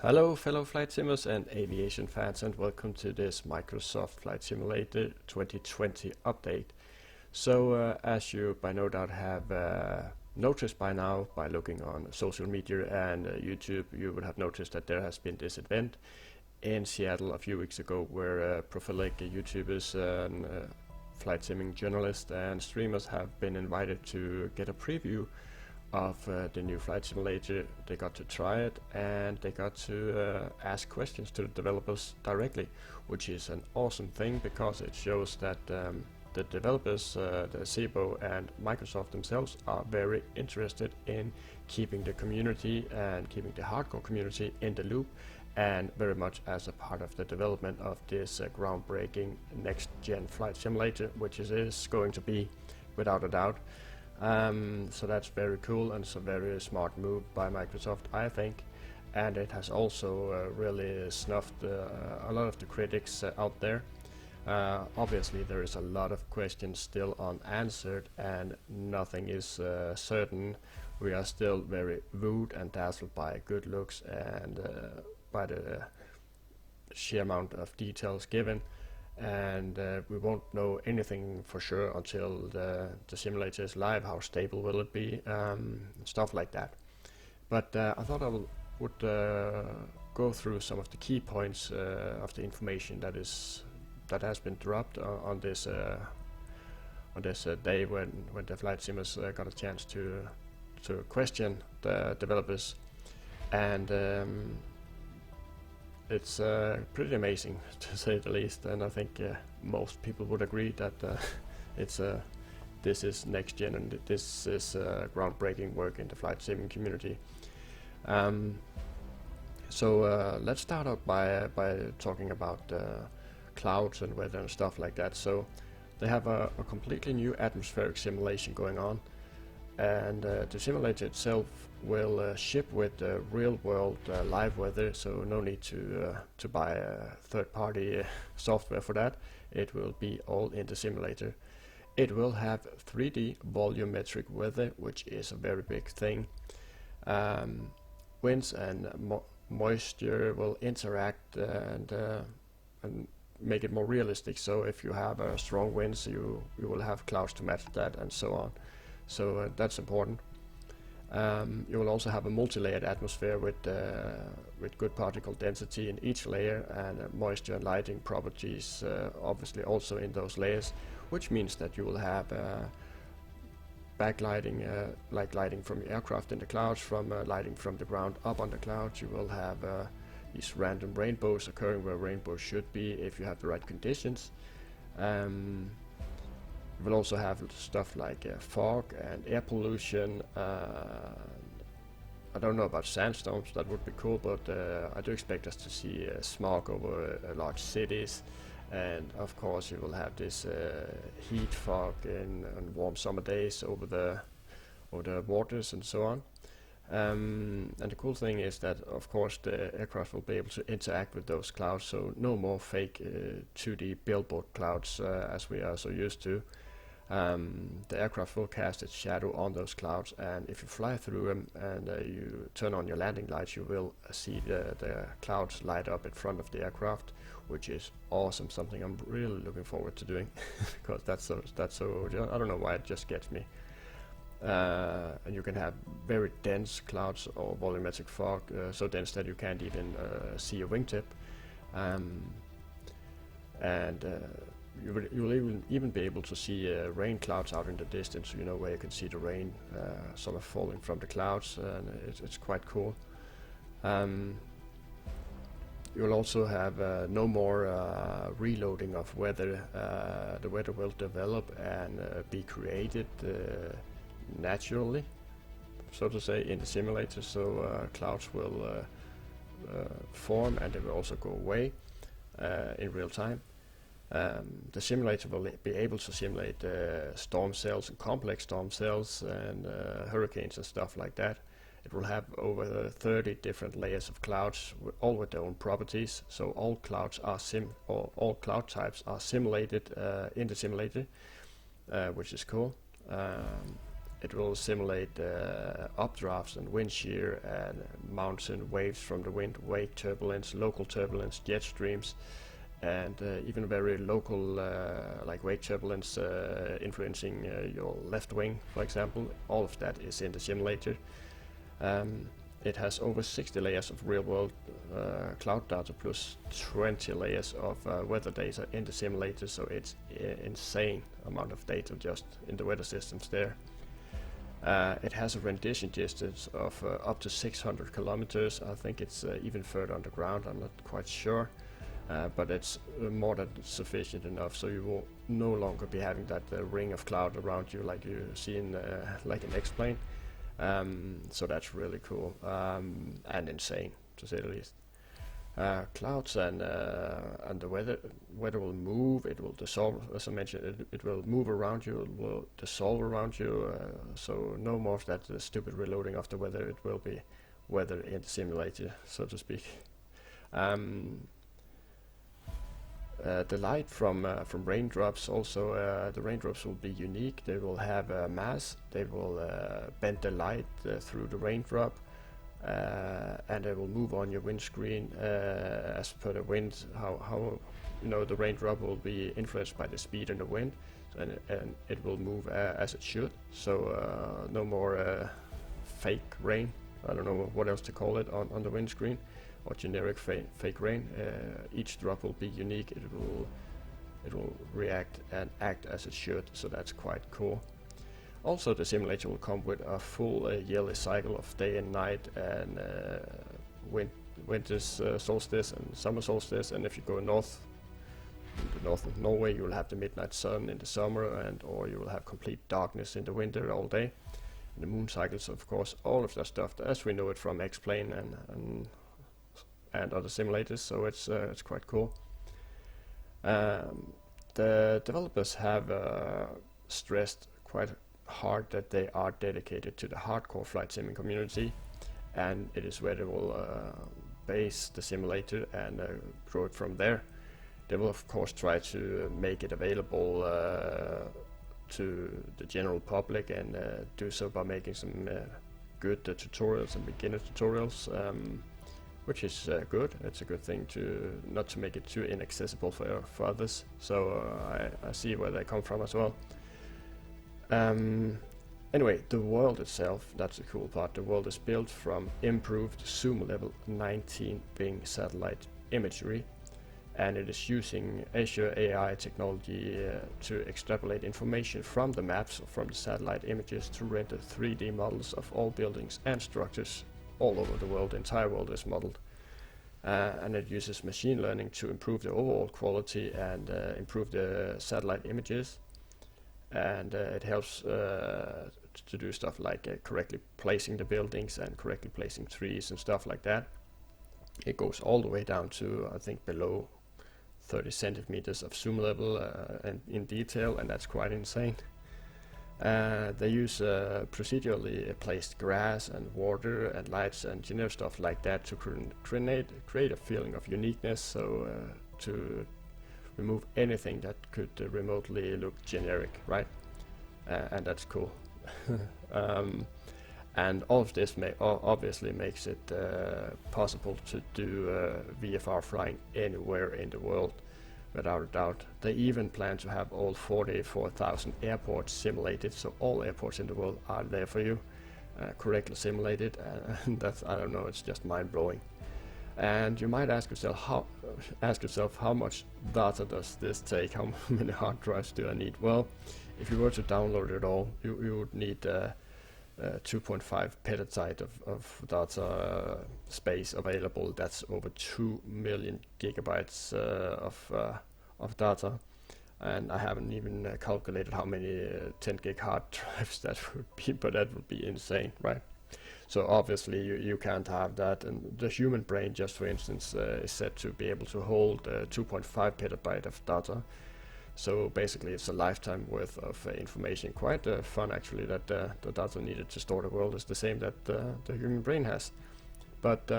Hello fellow flight simmers and aviation fans, and welcome to this Microsoft Flight Simulator 2020 update. So as you by no doubt have noticed by now, by looking on social media and YouTube, you would have noticed that there has been this event in Seattle a few weeks ago where prolific YouTubers and flight simming journalists and streamers have been invited to get a preview of the new flight simulator. They got to try it and they got to ask questions to the developers directly, which is an awesome thing because it shows that the developers, the SEBO and Microsoft themselves, are very interested in keeping the community and keeping the hardcore community in the loop, and very much as a part of the development of this groundbreaking next-gen flight simulator, which it is going to be without a doubt. So that's very cool, and it's a very smart move by Microsoft, I think, and it has also really snuffed a lot of the critics out there. Obviously there is a lot of questions still unanswered and nothing is certain. We are still very wooed and dazzled by good looks and by the sheer amount of details given. And we won't know anything for sure until the simulator is live. How stable will it be, stuff like that. But I thought I would go through some of the key points of the information that has been dropped on this day when the flight simmers got a chance to question the developers. And it's pretty amazing, to say the least, and I think most people would agree that this is next gen and this is groundbreaking work in the flight simming community. So let's start out by talking about clouds and weather and stuff like that. So they have a completely new atmospheric simulation going on, and the simulator itself will ship with real-world live weather, so no need to buy third-party software for that. It will be all in the simulator. It will have 3D volumetric weather, which is a very big thing. Winds and moisture will interact and make it more realistic. So if you have strong winds, you will have clouds to match that, and so on. So that's important. You will also have a multi-layered atmosphere with good particle density in each layer, and moisture and lighting properties obviously also in those layers, which means that you will have backlighting, like lighting from your aircraft in the clouds, from lighting from the ground up on the clouds. You will have these random rainbows occurring where rainbows should be if you have the right conditions. You will also have stuff like fog and air pollution. I don't know about sandstorms, that would be cool, but I do expect us to see smog over large cities. And of course you will have this heat fog on warm summer days over the waters and so on. And the cool thing is that of course the aircraft will be able to interact with those clouds, so no more fake 2D billboard clouds as we are so used to. The aircraft will cast its shadow on those clouds, and if you fly through them and you turn on your landing lights, you will see the clouds light up in front of the aircraft, which is awesome, something I'm really looking forward to doing because that's so I don't know why it just gets me. And you can have very dense clouds or volumetric fog, so dense that you can't even see a wingtip. You will even be able to see rain clouds out in the distance, you know, where you can see the rain sort of falling from the clouds, and it's quite cool. You will also have no more reloading of weather. The weather will develop and be created naturally, so to say, in the simulator. So clouds will form and they will also go away in real time. The simulator will be able to simulate storm cells and complex storm cells and hurricanes and stuff like that. It will have over 30 different layers of clouds, all with their own properties. So all clouds are all cloud types are simulated in the simulator, which is cool. It will simulate updrafts and wind shear and mountain waves from the wind, wake turbulence, local turbulence, jet streams, and even very local like wake turbulence influencing your left wing, for example. All of that is in the simulator. It has over 60 layers of real-world cloud data plus 20 layers of weather data in the simulator, so it's insane amount of data just in the weather systems there. It has a rendition distance of up to 600 kilometers. I think it's even further underground, I'm not quite sure. But it's more than sufficient enough, so you will no longer be having that ring of cloud around you like you see in like an X-plane. So that's really cool and insane, to say the least. Clouds and the weather will move. It will dissolve, as I mentioned. It will move around you. It will dissolve around you. So no more of that stupid reloading of the weather. It will be weather in the simulator, so to speak. The light from raindrops also, the raindrops will be unique. They will have a mass. They will bend the light through the raindrop, and they will move on your windscreen as per the wind. How the raindrop will be influenced by the speed and the wind, and it will move as it should. So no more fake rain. I don't know what else to call it on the windscreen, or generic fake rain. Each drop will be unique. It will react and act as it should, so that's quite cool. Also, the simulator will come with a full yearly cycle of day and night, and winter's solstice and summer solstice. And if you go north, in the north of Norway, you will have the midnight sun in the summer, or you will have complete darkness in the winter all day. And the moon cycles, of course, all of that stuff as we know it from X-plane and other simulators. So it's quite cool. The developers have stressed quite hard that they are dedicated to the hardcore flight simming community, and it is where they will base the simulator and grow it from there. They will of course try to make it available to the general public, and do so by making some good tutorials and beginner tutorials, which is good. It's a good thing to not to make it too inaccessible for others. So I see where they come from as well. Anyway, the world itself, that's the cool part. The world is built from improved Zoom level 19 Bing satellite imagery, and it is using Azure AI technology to extrapolate information from the maps, from the satellite images, to render 3D models of all buildings and structures all over the world. The entire world is modeled. And it uses machine learning to improve the overall quality and improve the satellite images. And it helps to do stuff like correctly placing the buildings and correctly placing trees and stuff like that. It goes all the way down to, I think, below 30 centimeters of zoom level and in detail, and that's quite insane. They use procedurally placed grass and water and lights and generic stuff like that to create a feeling of uniqueness, so to remove anything that could remotely look generic, right? And that's cool. And all of this obviously makes it possible to do VFR flying anywhere in the world, without a doubt. They even plan to have all 44,000 airports simulated, so all airports in the world are there for you, correctly simulated, and that's, I don't know, it's just mind-blowing. And you might ask yourself how much data does this take? How many hard drives do I need? Well, if you were to download it all, you would need 2.5 petabyte of data space available. That's over 2 million gigabytes of data, and I haven't even calculated how many 10 gig hard drives that would be, but that would be insane, right? So obviously you can't have that, and the human brain, just for instance, is said to be able to hold 2.5 petabyte of data. So basically it's a lifetime worth of information. Quite fun actually, that the data needed to store the world is the same that the human brain has. But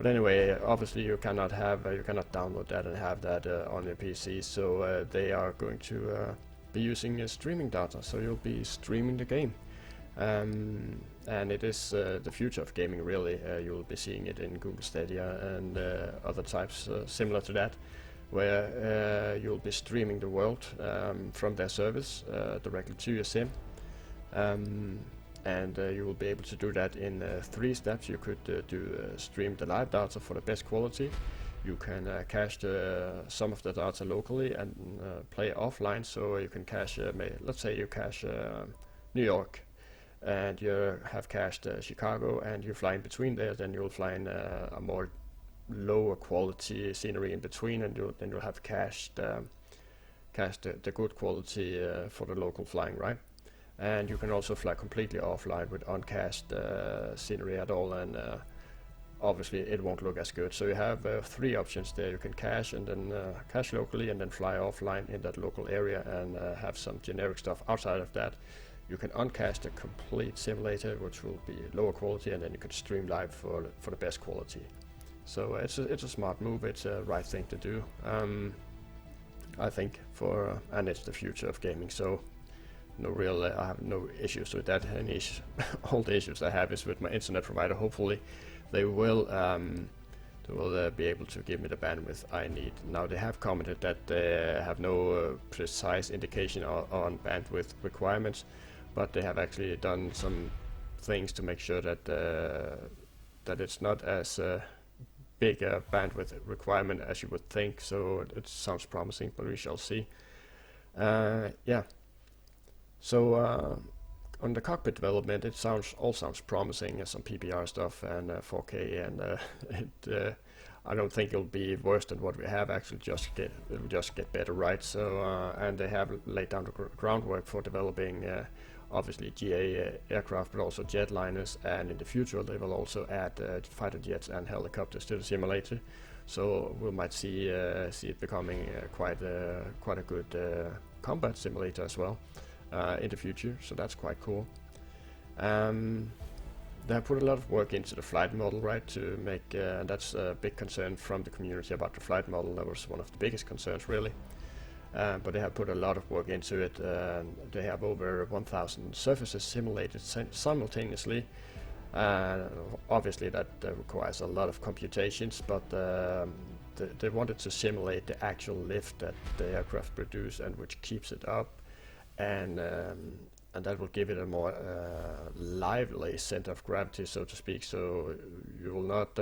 anyway, obviously you cannot have you cannot download that and have that on your PC. So they are going to be using streaming data, so you'll be streaming the game. And it is the future of gaming, really. You'll be seeing it in Google Stadia and other types similar to that, where you'll be streaming the world from their service directly to your sim. And you will be able to do that in 3 steps. You could stream the live data for the best quality. You can cache some of the data locally and play offline. So you can cache, let's say you cache New York, and you have cached Chicago, and you fly in between there. Then you'll fly in a more lower quality scenery in between, and then you'll have cached the good quality for the local flying, right? And you can also fly completely offline with uncached scenery at all, and obviously it won't look as good. So you have 3 options there. You can cache and then cache locally and then fly offline in that local area and have some generic stuff outside of that. You can uncache a complete simulator, which will be lower quality, and then you can stream live for the best quality. So it's a smart move. It's a right thing to do, I think, and it's the future of gaming. So I have no issues with that. All the issues I have is with my internet provider. Hopefully, they will be able to give me the bandwidth I need. Now they have commented that they have no precise indication on bandwidth requirements, but they have actually done some things to make sure that that it's not as big a bandwidth requirement as you would think. So it sounds promising, but we shall see. Yeah. So on the cockpit development, it all sounds promising. Some PBR stuff and 4K, and I don't think it'll be worse than what we have. Actually, it'll just get better, right? So and they have laid down the groundwork for developing obviously GA aircraft, but also jetliners, and in the future they will also add fighter jets and helicopters to the simulator. So we might see it becoming quite a good combat simulator as well in the future. So that's quite cool. They have put a lot of work into the flight model, right? To make and that's a big concern from the community about the flight model. That was one of the biggest concerns, really. But they have put a lot of work into it. They have over 1,000 surfaces simulated simultaneously. Obviously that requires a lot of computations, but they wanted to simulate the actual lift that the aircraft produce and which keeps it up, and that will give it a more lively center of gravity, so to speak. So you will not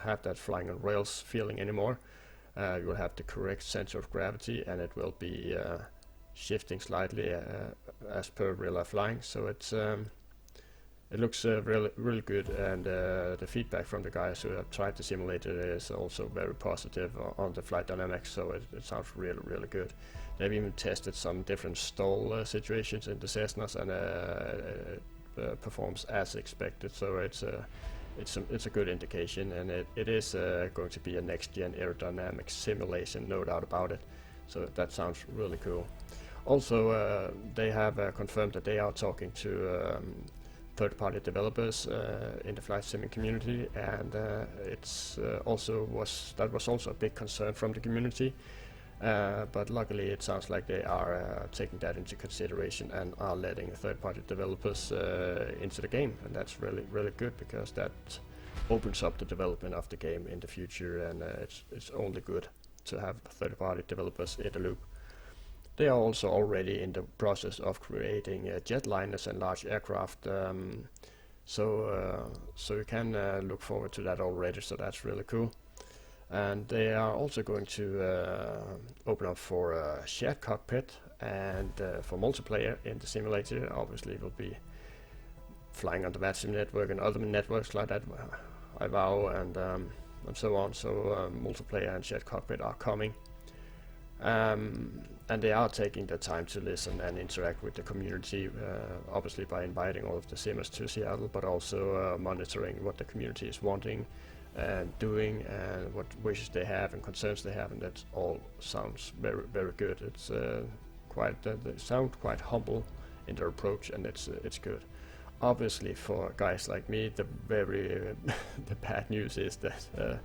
have that flying on rails feeling anymore. You will have the correct center of gravity, and it will be shifting slightly as per real life flying. So it looks really good, and the feedback from the guys who have tried to simulate it is also very positive on the flight dynamics. So it sounds really good. They've even tested some different stall situations in the Cessnas, and it performs as expected. So it's a good indication, and it is going to be a next-gen aerodynamic simulation, no doubt about it. So that sounds really cool. Also, they have confirmed that they are talking to third-party developers in the flight simming community, and that was also a big concern from the community. But luckily, it sounds like they are taking that into consideration and are letting third-party developers into the game, and that's really good, because that opens up the development of the game in the future, and it's only good to have third-party developers in the loop. They are also already in the process of creating jetliners and large aircraft, so you can look forward to that already. So that's really cool. And they are also going to open up for a shared cockpit and for multiplayer in the simulator. Obviously, it will be flying on the VATSIM network and other networks like that, IVAO and so on. So multiplayer and shared cockpit are coming. And they are taking the time to listen and interact with the community, obviously by inviting all of the simmers to Seattle, but also monitoring what the community is wanting and doing, and what wishes they have and concerns they have, and that all sounds very good. It's they sound quite humble in their approach, and it's good. Obviously, for guys like me, the bad news is that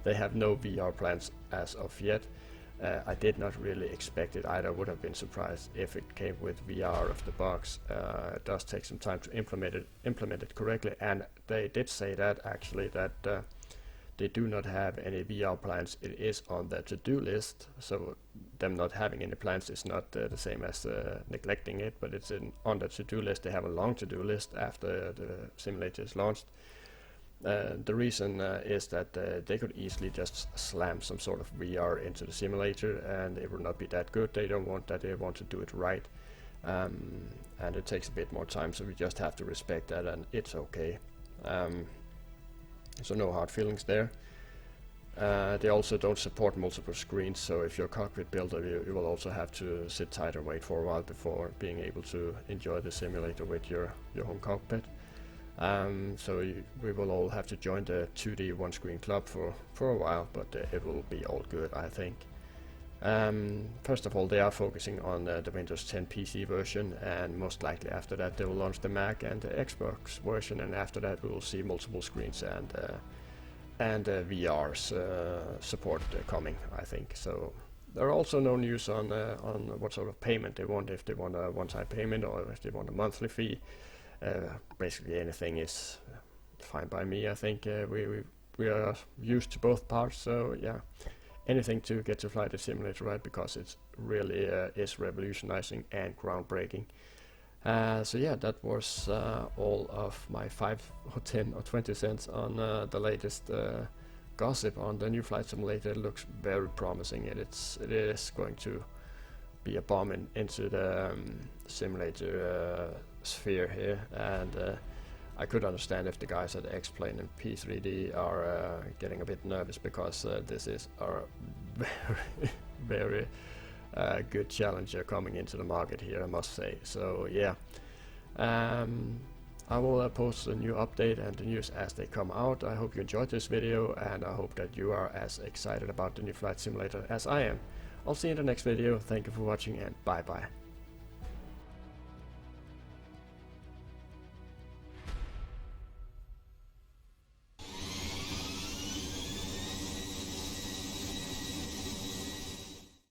they have no VR plans as of yet. I did not really expect it either. Would have been surprised if it came with VR of the box. It does take some time to implement it correctly, and they did say that actually that they do not have any VR plans. It is on their to-do list, so them not having any plans is not the same as neglecting it, but it's on the to-do list. They have a long to-do list after the simulator is launched. The reason is that they could easily just slam some sort of VR into the simulator and it will not be that good. They don't want that. They want to do it right, and it takes a bit more time, so we just have to respect that, and it's okay. So no hard feelings there. They also don't support multiple screens, so if you're a cockpit builder, you will also have to sit tight and wait for a while before being able to enjoy the simulator with your home cockpit. So we will all have to join the 2D one screen club for a while, but it will be all good, I think. First of all, they are focusing on the Windows 10 PC version, and most likely after that they will launch the Mac and the Xbox version, and after that we will see multiple screens and VR's support coming, I think. So there are also no news on what sort of payment they want, if they want a one-time payment or if they want a monthly fee. Basically anything is fine by me. I think we are used to both parts, so yeah, anything to get to fly the simulator right, because it really is revolutionizing and groundbreaking. So yeah, that was all of my 5 or 10 or 20 cents on the latest gossip on the new flight simulator. It looks very promising. It is going to be a bomb into the simulator sphere here, and I could understand if the guys at X-Plane and P3D are getting a bit nervous, because this is a very good challenger coming into the market here, I must say. So yeah, I will post a new update and the news as they come out. I hope you enjoyed this video, and I hope that you are as excited about the new flight simulator as I am. I'll see you in the next video. Thank you for watching, and bye bye.